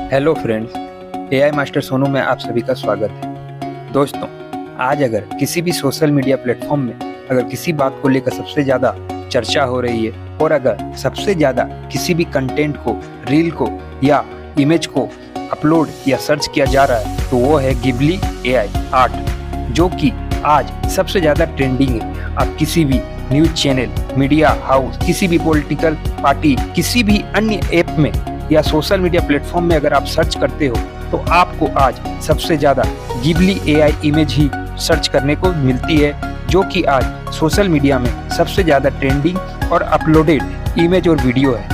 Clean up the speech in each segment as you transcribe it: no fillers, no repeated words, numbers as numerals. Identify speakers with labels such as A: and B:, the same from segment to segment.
A: Hello friends, AI master Sonu में आप सभी का स्वागत है। दोस्तों, आज अगर किसी भी सोशल मीडिया प्लेटफॉर्म में अगर किसी बात को लेकर सबसे ज़्यादा चर्चा हो रही है और अगर सबसे ज़्यादा किसी भी कंटेंट को, रील को या इमेज को अपलोड या सर्च किया जा रहा है तो वो है गिबली एआई आर्ट, जो कि आज सबसे ज़्यादा ट्रेंडिंग है। आप किसी भी न्यूज चैनल, मीडिया हाउस, किसी भी पॉलिटिकल पार्टी, किसी भी अन्य ऐप में या सोशल मीडिया प्लेटफॉर्म में अगर आप सर्च करते हो तो आपको आज सबसे ज़्यादा गिबली एआई इमेज ही सर्च करने को मिलती है, जो कि आज सोशल मीडिया में सबसे ज़्यादा ट्रेंडिंग और अपलोडेड इमेज और वीडियो है।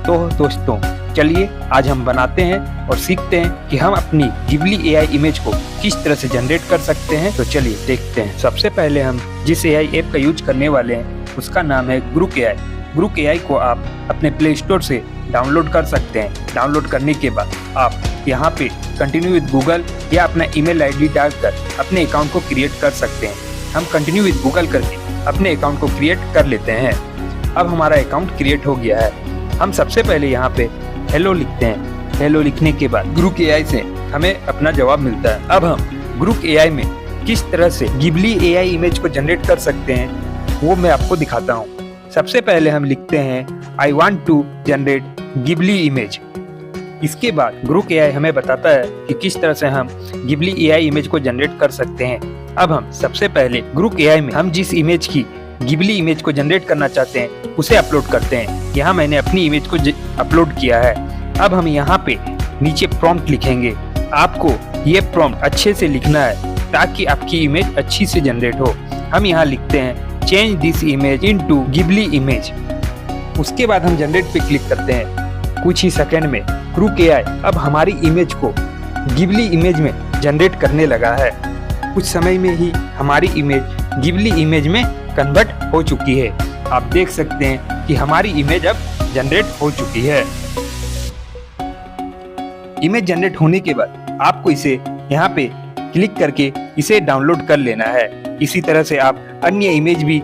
A: तो दोस्तों, चलिए आज हम बनाते हैं और सीखते हैं कि हम अपनी गिबली एआई इमेज को किस तरह से जनरेट कर सकते हैं। तो चलिए देखते हैं। सबसे पहले हम जिस एआई ऐप का यूज करने वाले हैं उसका नाम है ग्रुक एआई। ग्रुक एआई को आप अपने प्ले स्टोर से डाउनलोड कर सकते हैं। डाउनलोड करने के बाद आप यहाँ पे कंटिन्यू विद गूगल या अपना ईमेल आईडी डालकर अपने अकाउंट को क्रिएट कर सकते हैं। हम कंटिन्यू विद गूगल करके अपने अकाउंट को क्रिएट कर लेते हैं। अब हमारा अकाउंट क्रिएट हो गया है। हम सबसे पहले यहाँ पे हेलो लिखते हैं। हेलो लिखने के बाद ग्रुक एआई से हमें अपना जवाब मिलता है। अब हम ग्रुक एआई में किस तरह से गिबली एआई इमेज को जनरेट कर सकते हैं वो मैं आपको दिखाता हूँ। सबसे पहले हम लिखते हैं I want to generate Ghibli image. इसके बाद ग्रुक एआई हमें बताता है कि किस तरह से हम गिबली एआई इमेज को जनरेट कर सकते हैं। अब हम सबसे पहले ग्रुक एआई में हम जिस इमेज की गिबली इमेज को जनरेट करना चाहते हैं उसे अपलोड करते हैं। यहाँ मैंने अपनी इमेज को अपलोड किया है। अब हम यहाँ पे नीचे प्रॉम्प्ट लिखेंगे। आपको ये प्रॉम्प्ट अच्छे से लिखना है ताकि आपकी इमेज अच्छी से जनरेट हो। हम यहाँ लिखते हैं change this image into Ghibli image. उसके बाद हम जनरेट पे क्लिक करते हैं। कुछ ही सेकंड में ग्रुक एआई अब हमारी इमेज को गिबली इमेज में जनरेट करने लगा है। कुछ समय में ही हमारी इमेज गिबली इमेज में कन्वर्ट हो चुकी है। आप देख सकते हैं कि हमारी इमेज अब जनरेट हो चुकी है। इमेज जनरेट होने के बाद आपको इसे यहाँ पे क्लिक करके इसे डाउनलोड कर लेना है। इसी तरह से आप अन्य इमेज भी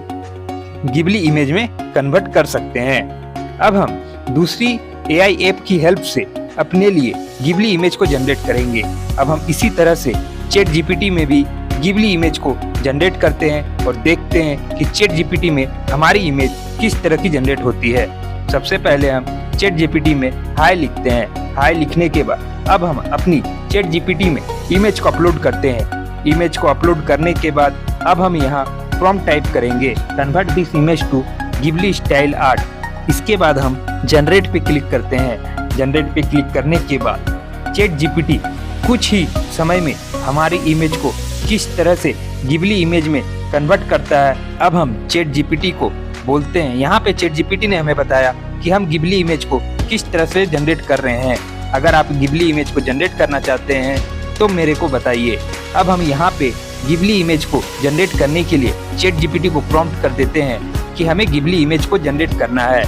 A: गिबली इमेज में कन्वर्ट कर सकते हैं। अब हम दूसरी एआई ऐप की हेल्प से अपने लिए गिबली इमेज को जनरेट करेंगे। अब हम इसी तरह से चैट जीपीटी में भी गिबली इमेज को जनरेट करते हैं और देखते हैं कि चैट जीपीटी में हमारी इमेज किस तरह की जनरेट होती है। सबसे पहले हम चैट जीपीटी में हाय लिखते हैं। हाय लिखने के बाद अब हम अपनी चैट जीपीटी में इमेज को अपलोड करते हैं। इमेज को अपलोड करने के बाद अब हम यहाँ प्रॉम्प्ट टाइप करेंगे convert this image to Ghibli style art. इसके बाद हम जनरेट पे क्लिक करते हैं। जनरेट पे क्लिक करने के बाद चैट जीपीटी कुछ ही समय में हमारी इमेज को किस तरह से गिबली इमेज में कन्वर्ट करता है। अब हम चैट जीपीटी को बोलते हैं। यहाँ पे चैट जीपीटी ने हमें बताया कि हम गिबली इमेज को किस तरह से जनरेट कर रहे हैं। अगर आप गिबली इमेज को जनरेट करना चाहते हैं तो मेरे को बताइए। अब हम यहाँ पे गिबली इमेज को जनरेट करने के लिए चैट जीपीटी को प्रॉम्प्ट कर देते हैं कि हमें गिबली इमेज को जनरेट करना है।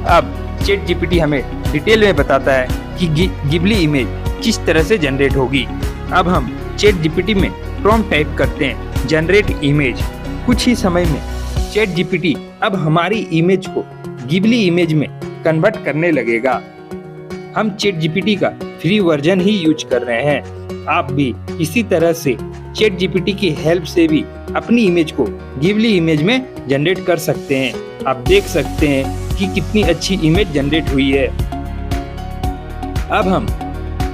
A: अब चैट जीपीटी हमें डिटेल में बताता है कि गिबली इमेज किस तरह से जनरेट होगी। अब हम चैट जीपीटी में प्रॉम्प्ट टाइप करते हैं जनरेट इमेज। कुछ ही समय में चैट जीपीटी अब हमारी इमेज को गिबली इमेज में कन्वर्ट करने लगेगा। हम चैट जीपीटी का फ्री वर्जन ही यूज कर रहे हैं। आप भी इसी तरह से चैट जीपीटी की हेल्प से भी अपनी इमेज को गिबली इमेज में जनरेट कर सकते हैं। आप देख सकते हैं कि कितनी अच्छी इमेज जनरेट हुई है। अब हम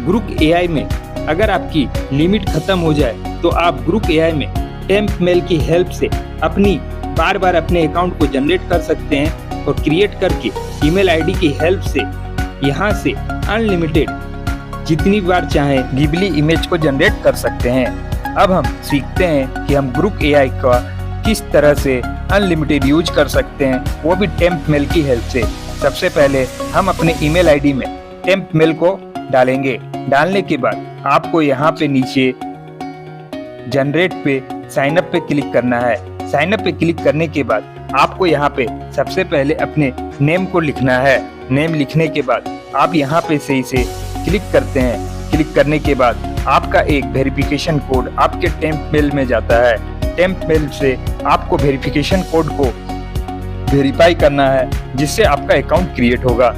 A: ग्रुक एआई में अगर आपकी लिमिट खत्म हो जाए तो आप ग्रुक एआई में टेम्प मेल की हेल्प से अपनी बार बार अपने अकाउंट को जनरेट कर सकते हैं और क्रिएट करके ईमेल आईडी की हेल्प से यहाँ से अनलिमिटेड जितनी बार चाहें गिबली इमेज को जनरेट कर सकते हैं। अब हम सीखते हैं कि हम ग्रुक एआई का किस तरह से अनलिमिटेड यूज कर सकते हैं, वो भी टेम्प मेल की हेल्प से। सबसे पहले हम अपने ईमेल आईडी में टेम्प मेल को डालेंगे। डालने के बाद आपको यहाँ पे नीचे जनरेट पे साइन अप पे क्लिक करना है। साइन अप पे क्लिक करने के बाद आपको यहाँ पे सबसे पहले अपने नेम को लिखना है। नेम लिखने के बाद आप यहाँ पे से इसे क्लिक करते हैं। क्लिक करने के बाद आपका एक वेरिफिकेशन कोड आपके टेम्प मेल में जाता है। टेम्प मेल से आपको वेरिफिकेशन कोड को वेरीफाई करना है जिससे आपका अकाउंट क्रिएट होगा।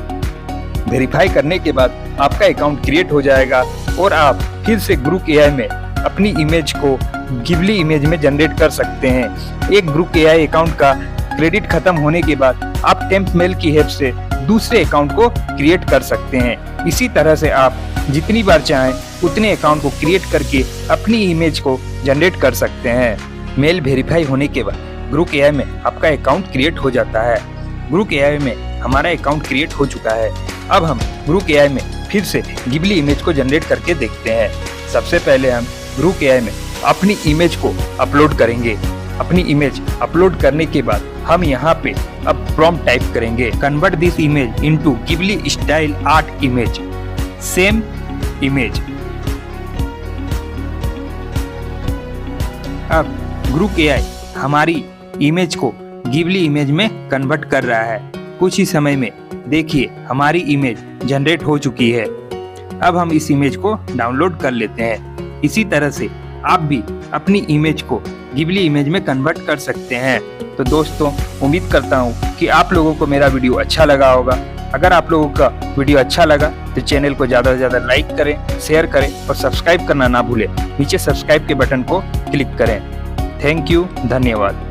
A: वेरीफाई करने के बाद आपका अकाउंट क्रिएट हो जाएगा और आप फिर से ग्रुक एआई में अपनी इमेज को गिबली इमेज में जनरेट कर सकते हैं। एक ग्रुक एआई अकाउंट का क्रेडिट खत्म होने के बाद आप टेम्प मेल की हेल्प से दूसरे अकाउंट को क्रिएट कर सकते हैं। इसी तरह से आप जितनी बार चाहें उतने अकाउंट को क्रिएट करके अपनी इमेज को जनरेट कर सकते हैं। मेल वेरीफाई होने के बाद ग्रुक एआई में आपका अकाउंट क्रिएट हो जाता है। ग्रुक एआई में हमारा अकाउंट क्रिएट हो चुका है। अब हम ग्रुक एआई में फिर से गिबली इमेज को जनरेट करके देखते हैं। सबसे पहले हम ग्रुक एआई में अपनी इमेज को अपलोड करेंगे। अपनी इमेज अपलोड करने के बाद हम यहाँ पे अब प्रॉम्प्ट टाइप करेंगे, convert this image into Ghibli style art image, same image. अब ग्रुक एआई हमारी इमेज को गिबली इमेज में कन्वर्ट कर रहा है। कुछ ही समय में देखिए हमारी इमेज जनरेट हो चुकी है। अब हम इस इमेज को डाउनलोड कर लेते हैं। इसी तरह से आप भी अपनी इमेज को गिबली इमेज में कन्वर्ट कर सकते हैं। तो दोस्तों, उम्मीद करता हूँ कि आप लोगों को मेरा वीडियो अच्छा लगा होगा। अगर आप लोगों का वीडियो अच्छा लगा तो चैनल को ज़्यादा से ज़्यादा लाइक करें, शेयर करें और सब्सक्राइब करना ना भूलें। नीचे सब्सक्राइब के बटन को क्लिक करें। थैंक यू, धन्यवाद।